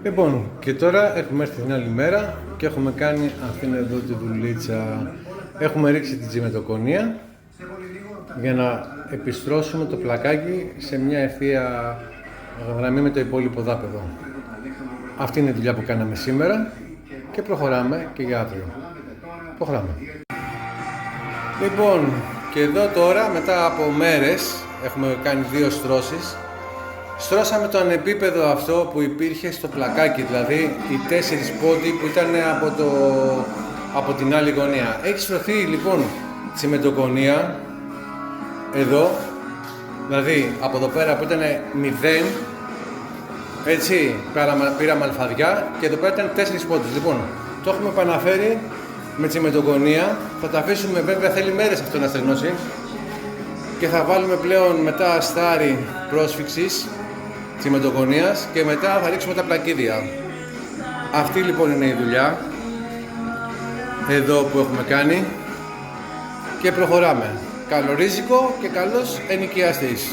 Λοιπόν, και τώρα έχουμε έρθει την άλλη μέρα και έχουμε κάνει αυτήν εδώ τη δουλίτσα. Έχουμε ρίξει την τσιμεντοκονία για να επιστρώσουμε το πλακάκι σε μια ευθεία γραμμή με το υπόλοιπο δάπεδο. Αυτή είναι η δουλειά που κάναμε σήμερα και προχωράμε και για αύριο. Προχωράμε. Λοιπόν, και εδώ τώρα μετά από μέρες έχουμε κάνει 2 στρώσεις. Στρώσαμε το ανεπίπεδο αυτό που υπήρχε στο πλακάκι, δηλαδή οι 4 πόντοι που ήταν από την άλλη γωνία. Έχει στρωθεί λοιπόν τσιμεντοκονία εδώ, δηλαδή από εδώ πέρα που ήταν 0, έτσι πήραμε αλφαδιά και εδώ πέρα ήταν 4 πόντους. Λοιπόν, το έχουμε επαναφέρει με τσιμεντοκονία, θα τα αφήσουμε, βέβαια θέλει μέρες αυτό να στεγνώσει και θα βάλουμε πλέον μετά αστάρι πρόσφυξης τσιμεντοκονίας και μετά θα ρίξουμε τα πλακίδια. Αυτή λοιπόν είναι η δουλειά εδώ που έχουμε κάνει και προχωράμε. Καλό ρίζικο και καλός ενοικιαστής.